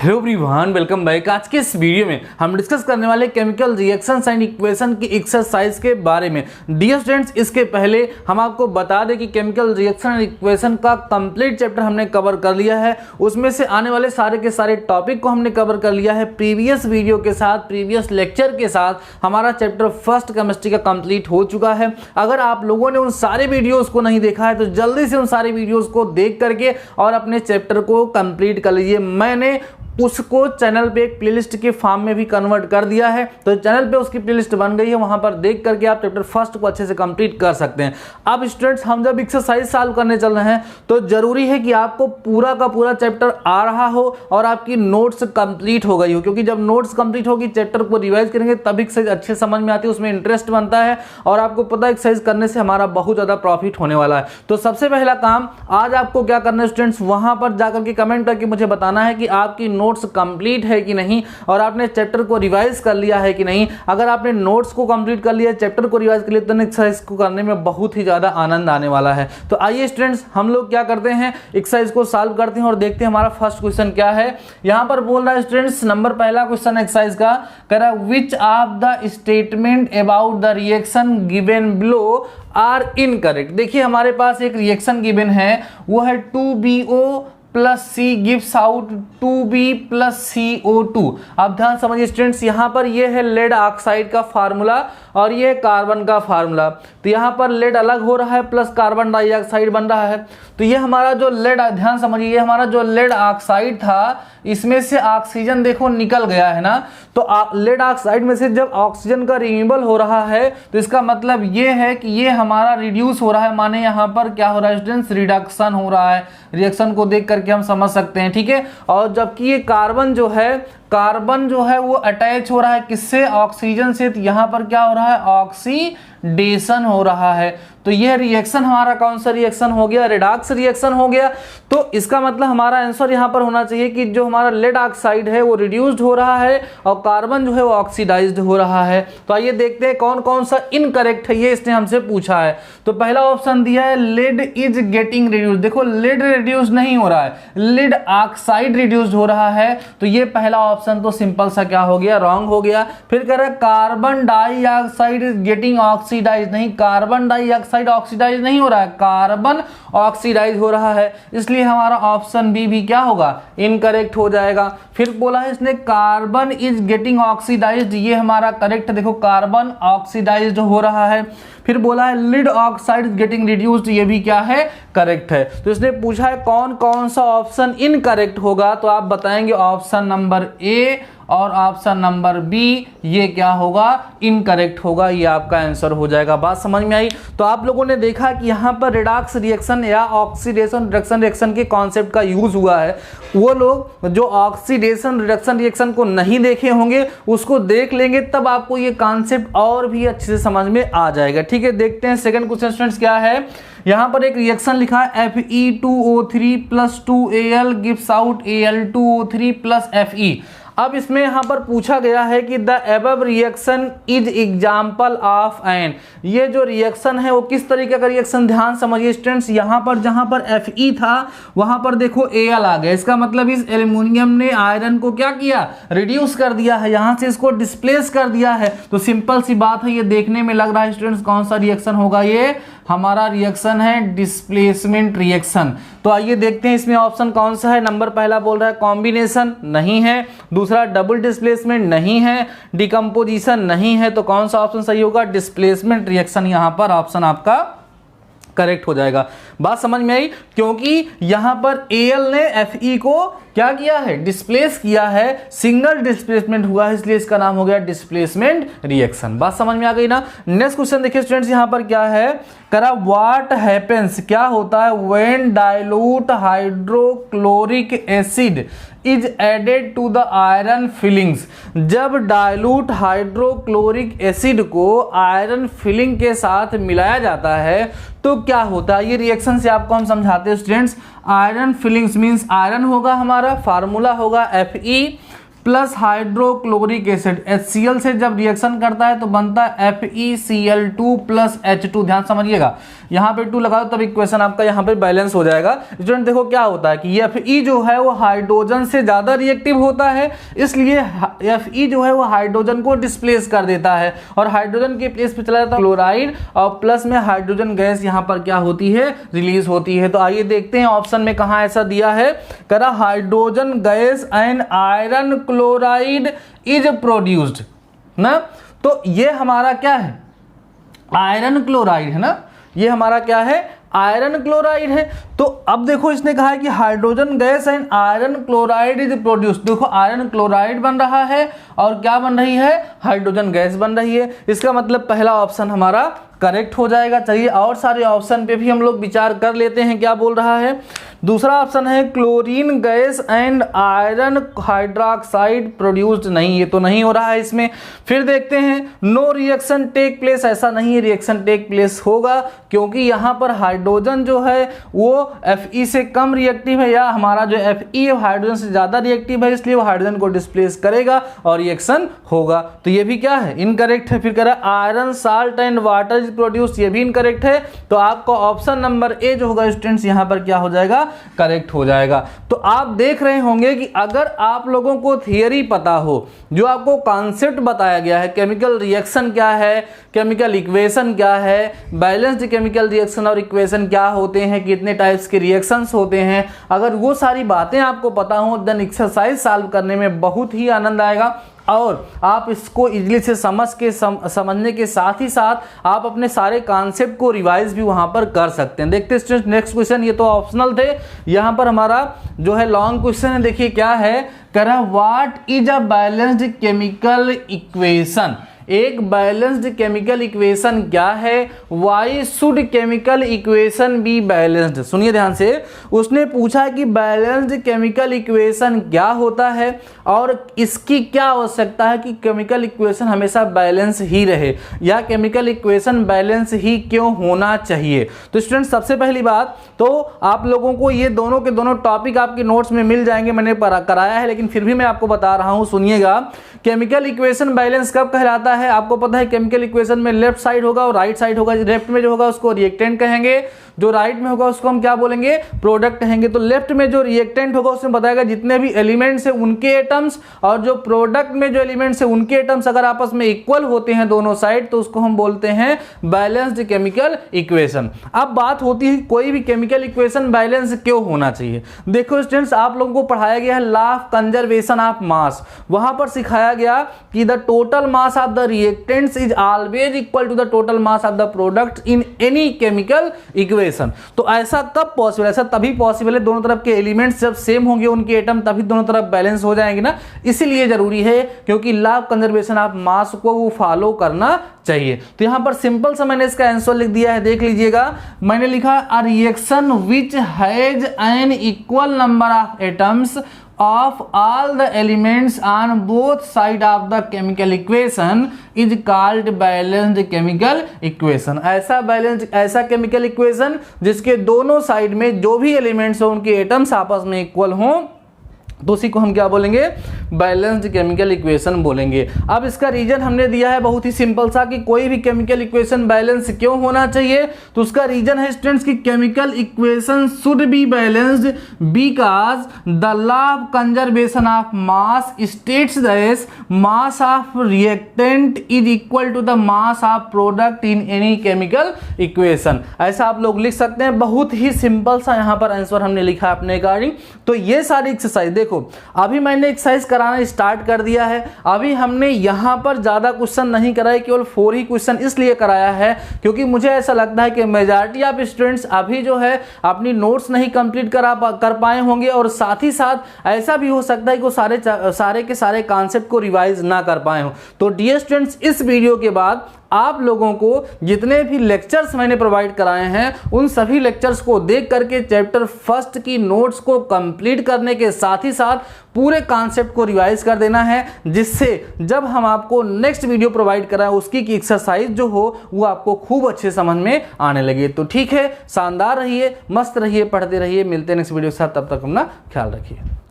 Hello everyone, welcome back. आज के इस वीडियो में हम डिस्कस करने वाले केमिकल रिएक्शंस एंड इक्वेशन की एक्सरसाइज के बारे में। डियर स्टूडेंट्स, इसके पहले हम आपको बता दें कि केमिकल रिएक्शन एंड इक्वेशन का कंप्लीट चैप्टर हमने कवर कर लिया है। उसमें से आने वाले सारे के सारे टॉपिक को हमने कवर कर लिया है। प्रीवियस वीडियो के साथ, प्रीवियस लेक्चर के साथ हमारा चैप्टर फर्स्ट केमिस्ट्री का कंप्लीट हो चुका है। अगर आप लोगों ने उन सारे वीडियोज़ को नहीं देखा है तो जल्दी से उन सारे वीडियोज़ को देख करके और अपने चैप्टर को कंप्लीट कर लीजिए। मैंने उसको चैनल पे एक प्लेलिस्ट के फॉर्म में भी कन्वर्ट कर दिया है, तो चैनल पे उसकी प्लेलिस्ट बन गई है। वहां पर देख करके आप चैप्टर फर्स्ट को अच्छे से कंप्लीट कर सकते हैं। अब स्टूडेंट्स, हम जब एक्सरसाइज सॉल्व करने चल रहे हैं तो जरूरी है कि आपको पूरा का पूरा चैप्टर आ रहा हो और आपकी नोट्स कंप्लीट हो गई हो, क्योंकि जब नोट्स कंप्लीट होगी चैप्टर को रिवाइज करेंगे तब एक्सरसाइज अच्छे समझ में आती है, उसमें इंटरेस्ट बनता है और आपको पता है एक्सरसाइज करने से हमारा बहुत ज्यादा प्रॉफिट होने वाला है। तो सबसे पहला काम आज आपको क्या करना है स्टूडेंट्स, वहां पर जाकर के कमेंट करके मुझे बताना है कि आपकी नोट्स कंप्लीट है कि नहीं और आपने चैप्टर को रिवाइज कर लिया है कि नहीं। अगर आपने नोट्स को कंप्लीट कर लिया, चैप्टर को रिवाइज कर लिया, तो एक्सरसाइज को करने में बहुत ही ज्यादा आनंद आने वाला है। तो आइए स्टूडेंट्स, हम लोग क्या करते हैं, एक्सरसाइज को सॉल्व करते हैं और देखते हैं हमारा फर्स्ट क्वेश्चन क्या है। यहां पर बोल रहा है स्टूडेंट्स, नंबर पहला क्वेश्चन एक्सरसाइज का कह रहा है which of the statement about the reaction given below are incorrect. देखिए हमारे पास एक रिएक्शन गिवन है, वो है 2BO plus C gives out 2B plus CO2। अब ध्यान समझिए स्टूडेंट्स, यहाँ पर ये है लेड ऑक्साइड का फार्मूला और ये कार्बन का फार्मूला। तो यहाँ पर लेड अलग हो रहा है प्लस कार्बन डाइऑक्साइड बन रहा है। तो ये हमारा जो लेड, ध्यान समझिए, ये हमारा जो लेड ऑक्साइड था इसमें से ऑक्सीजन देखो निकल गया है ना। तो लेड ऑक्साइड में से जब ऑक्सीजन का रिमूवल हो रहा है तो इसका मतलब ये है कि ये हमारा रिड्यूस हो रहा है, माने यहाँ पर क्या हो रहा है स्टूडेंट्स, रिडक्शन हो रहा है। रिएक्शन को देख करके हम समझ सकते हैं, ठीक है। और जबकि ये कार्बन जो है वो अटैच हो रहा है किससे, ऑक्सीजन से। तो यहाँ पर क्या हो रहा है, ऑक्सीडेशन हो रहा है। तो यह रिएक्शन हमारा कौन सा रिएक्शन हो गया, रेडॉक्स रिएक्शन हो गया। तो इसका मतलब हमारा आंसर यहाँ पर होना चाहिए कि जो हमारा लेड ऑक्साइड है वो रिड्यूस्ड हो रहा है और कार्बन जो है वो ऑक्सीडाइज्ड हो रहा है। तो आइए देखते हैं कौन कौन सा इनकरेक्ट है, ये इसने हमसे पूछा है। तो पहला ऑप्शन दिया है लेड इज गेटिंग रिड्यूस्ड। देखो लेड रिड्यूस नहीं हो रहा है, लेड ऑक्साइड रिड्यूस्ड हो रहा है। तो ये पहला ऑप्शन तो सिंपल सा क्या हो गया, रॉन्ग हो गया। फिर कह रहा है carbon dioxide is getting oxidise. नहीं, कार्बन डाइऑक्साइड ऑक्सीडाइज नहीं हो रहा है, कार्बन ऑक्सीडाइज हो रहा है। इसलिए हमारा ऑप्शन बी भी क्या होगा, इनकरेक्ट हो जाएगा। फिर बोला है इसने कार्बन इज गेटिंग ऑक्सीडाइज्ड, ये हमारा करेक्ट, देखो कार्बन ऑक्सीडाइज्ड हो रहा है। फिर बोला है lead oxide is getting reduced, ये भी क्या है, करेक्ट है। तो इसने पूछा है कौन कौन सा ऑप्शन इनकरेक्ट होगा, तो आप बताएंगे ऑप्शन नंबर ए और ऑप्शन नंबर बी, ये क्या होगा, इनकरेक्ट होगा। ये आपका आंसर हो जाएगा। बात समझ में आई। तो आप लोगों ने देखा कि यहाँ पर रेडॉक्स रिएक्शन या ऑक्सीडेशन रिडक्शन रिएक्शन के कॉन्सेप्ट का यूज हुआ है। वो लोग जो ऑक्सीडेशन रिडक्शन रिएक्शन को नहीं देखे होंगे उसको देख लेंगे, तब आपको ये कॉन्सेप्ट और भी अच्छे से समझ में आ जाएगा, ठीक है। देखते हैं सेकंड क्वेश्चन स्टूडेंट्स क्या है। यहाँ पर एक रिएक्शन लिखा है Fe2O3 plus 2Al gives out Al2O3 plus Fe। अब इसमें यहाँ पर पूछा गया है कि the above reaction is example of an. ये जो रिएक्शन है वो किस तरीके का रिएक्शन, ध्यान समझिए स्टूडेंट्स। यहाँ पर जहाँ पर Fe था वहाँ पर देखो Al आ गया। इसका मतलब इस एल्युमिनियम ने आयरन को क्या किया, रिड्यूस कर दिया है, यहाँ से इसको डिस्प्लेस कर दिया है। तो सिंपल सी बात है, ये देखने में लग रहा है स्टूडेंट्स कौन सा रिएक्शन होगा, ये हमारा रिएक्शन है डिस्प्लेसमेंट रिएक्शन। तो आइए देखते हैं इसमें ऑप्शन कौन सा है। नंबर पहला बोल रहा है कॉम्बिनेशन, नहीं है। दूसरा डबल डिस्प्लेसमेंट, नहीं है। डिकम्पोजिशन, नहीं है। तो कौन सा ऑप्शन सही होगा, डिस्प्लेसमेंट रिएक्शन, यहां पर ऑप्शन आपका करेक्ट हो जाएगा। बात समझ में आई, क्योंकि यहां पर Al ने Fe को क्या किया है, डिस्प्लेस किया है, सिंगल डिस्प्लेसमेंट हुआ है, इसलिए इसका नाम हो गया डिस्प्लेसमेंट रिएक्शन। बात समझ में आ गई ना। नेक्स्ट क्वेश्चन देखिए स्टूडेंट्स, यहां पर क्या है, करा व्हाट हैपेंस, क्या होता है when dilute hydrochloric acid is added to the iron filings. जब डाइल्यूट हाइड्रोक्लोरिक एसिड को आयरन फिलिंग के साथ मिलाया जाता है तो क्या होता है, ये रिएक्शन से आपको हम समझाते हैं students. Iron filings means iron होगा हमारा, फार्मूला होगा Fe plus hydrochloric acid HCl से जब रिएक्शन करता है तो बनता है FeCl2 प्लस H2। ध्यान समझिएगा, यहाँ पे 2 लगाओ तब इक्वेशन आपका यहाँ पे बैलेंस हो जाएगा। स्टूडेंट देखो क्या होता है कि Fe जो है वो हाइड्रोजन से ज़्यादा रिएक्टिव होता है, इसलिए Fe जो है वो हाइड्रोजन को डिस्प्लेस कर देता है और हाइड्रोजन के प्लेस पे चला जाता है क्लोराइड और प्लस में हाइड्रोजन गैस यहाँ पर क्या होती है, रिलीज होती है। तो आइए देखते हैं ऑप्शन में कहाँ ऐसा दिया है। करा hydrogen gas and iron chloride is produced ना, तो ये हमारा क्या है, आयरन क्लोराइड है ना, ये हमारा क्या है, आयरन क्लोराइड है। तो अब देखो इसने कहा है कि hydrogen gas and iron chloride is produced. देखो आयरन क्लोराइड बन रहा है और क्या बन रही है, हाइड्रोजन गैस बन रही है। इसका मतलब पहला ऑप्शन हमारा करेक्ट हो जाएगा। चलिए और सारे ऑप्शन पे भी हम लोग विचार कर लेते हैं, क्या बोल रहा है। दूसरा ऑप्शन है chlorine gas and iron hydroxide produced, नहीं ये तो नहीं हो रहा है इसमें। फिर देखते हैं नो रिएक्शन टेक प्लेस, ऐसा नहीं है, रिएक्शन टेक प्लेस होगा क्योंकि यहाँ पर हाइड्रोजन जो है वो Fe से कम रिएक्टिव है या हमारा जो Fe है हाइड्रोजन से ज़्यादा रिएक्टिव है, इसलिए वो हाइड्रोजन को डिस्प्लेस करेगा और रिएक्शन होगा। तो ये भी क्या है, इनकरेक्ट है। फिर कह रहा है iron salt and water is produce, ये भी इनकरेक्ट है। तो आपका ऑप्शन नंबर ए जो होगा स्टूडेंट्स यहाँ पर क्या हो जाएगा, करेक्ट हो जाएगा। तो आप देख रहे होंगे कि अगर आप लोगों को थियरी पता हो, जो आपको कॉन्सेप्ट बताया गया है, केमिकल रिएक्शन क्या है, केमिकल इक्वेशन क्या है, बैलेंस्ड केमिकल रिएक्शन और इक्वेशन क्या होते हैं, कितने टाइप्स के रिएक्शंस होते हैं, अगर वो सारी बातें आपको पता हो देन एक्सरसाइज सॉल्व करने में बहुत ही आनंद आएगा और आप इसको इजीली से समझने के साथ ही साथ आप अपने सारे कॉन्सेप्ट को रिवाइज भी वहां पर कर सकते हैं। देखते हैं स्टूडेंट्स नेक्स्ट क्वेश्चन, ये तो ऑप्शनल थे, यहाँ पर हमारा जो है लॉन्ग क्वेश्चन है। देखिए क्या है, कह रहा what is a balanced chemical equation, एक बैलेंस्ड केमिकल इक्वेशन क्या है, why should chemical equation be balanced. सुनिए ध्यान से, उसने पूछा कि बैलेंस्ड केमिकल इक्वेशन क्या होता है और इसकी क्या आवश्यकता है कि केमिकल इक्वेशन हमेशा बैलेंस ही रहे या केमिकल इक्वेशन बैलेंस ही क्यों होना चाहिए। तो स्टूडेंट सबसे पहली बात तो आप लोगों को ये दोनों के दोनों टॉपिक आपके नोट्स में मिल जाएंगे, मैंने कराया है लेकिन फिर भी मैं आपको बता रहा हूँ, सुनिएगा। केमिकल इक्वेशन बैलेंस कब कहलाता है, आपको पता है केमिकल इक्वेशन में लेफ्ट साइड होगा और राइट साइड होगा। लेफ्ट में जो होगा उसको रिएक्टेंट कहेंगे, जो राइट में होगा उसको हम क्या बोलेंगे, प्रोडक्ट कहेंगे। तो लेफ्ट में जो रिएक्टेंट होगा उसमें बताएगा जितने भी एलिमेंट्स हैं उनके एटम्स, और जो प्रोडक्ट में जो एलिमेंट्स हैं उनके एटम्स अगर आपस में इक्वल होते हैं दोनों साइड तो उसको हम बोलते हैं बैलेंस्ड केमिकल इक्वेशन। अब बात होती है कोई भी केमिकल इक्वेशन बैलेंस क्यों होना चाहिए। देखो स्टूडेंट्स आप लोगों को पढ़ाया गया है law of conservation of mass, वहां पर सिखाया गया कि the total mass of the reactants is always equal to the total mass of the product in any chemical equation. तो ऐसा कब पॉसिबल, ऐसा तभी पॉसिबल है दोनों तरफ के एलिमेंट्स जब सेम होंगे उनके एटम, तभी दोनों तरफ बैलेंस हो जाएंगे ना। इसीलिए जरूरी है क्योंकि लॉ ऑफ कंजर्वेशन ऑफ मास को वो फॉलो करना चाहिए। तो यहां पर सिंपल सा मैंने इसका आंसर लिख दिया है, देख लीजिएगा। मैंने लिखा a reaction which has an equal number of atoms of all the elements on both side of the chemical equation is called balanced chemical equation। ऐसा केमिकल इक्वेशन जिसके दोनों साइड में जो भी एलिमेंट्स हो उनके एटम्स आपस में इक्वल हों तो उसी को हम क्या बोलेंगे, बैलेंस्ड केमिकल इक्वेशन बोलेंगे। अब इसका रीजन हमने दिया है बहुत ही सिंपल सा कि कोई भी केमिकल इक्वेशन बैलेंस क्यों होना चाहिए। तो उसका रीजन है स्टूडेंट्स कि chemical equation should be balanced because the law of conservation of mass states that mass of reactant is equal to the mass of product in any chemical equation. ऐसा आप लोग लिख सकते हैं, बहुत ही सिंपल सा यहाँ पर आंसर हमने लिखा अपने अकॉर्डिंग। तो ये सारी एक्सरसाइज देखो, अभी मैंने एक्सरसाइज कराना स्टार्ट कर दिया है। अभी हमने यहां पर ज्यादा क्वेश्चन नहीं कराए, केवल 4 ही क्वेश्चन इसलिए कराया है क्योंकि मुझे ऐसा लगता है कि मेजॉरिटी ऑफ स्टूडेंट्स अभी जो है अपनी नोट्स नहीं कंप्लीट कर पाए होंगे और साथ ही साथ ऐसा भी हो सकता है कि वो सारे के सारे कॉन्सेप्ट को रिवाइज ना कर पाए हो। तो डियर स्टूडेंट्स इस वीडियो के बाद आप लोगों को जितने भी लेक्चर्स मैंने प्रोवाइड कराए हैं उन सभी लेक्चर्स को देख करके चैप्टर फर्स्ट की नोट्स को कंप्लीट करने के साथ ही साथ पूरे कॉन्सेप्ट को रिवाइज कर देना है, जिससे जब हम आपको नेक्स्ट वीडियो प्रोवाइड कराएं उसकी की एक्सरसाइज जो हो वो आपको खूब अच्छे समझ में आने लगे। तो ठीक है, शानदार रहिए, मस्त रहिए, पढ़ते रहिए, मिलते हैं नेक्स्ट वीडियो के साथ, तब तक अपना ख्याल रखिए।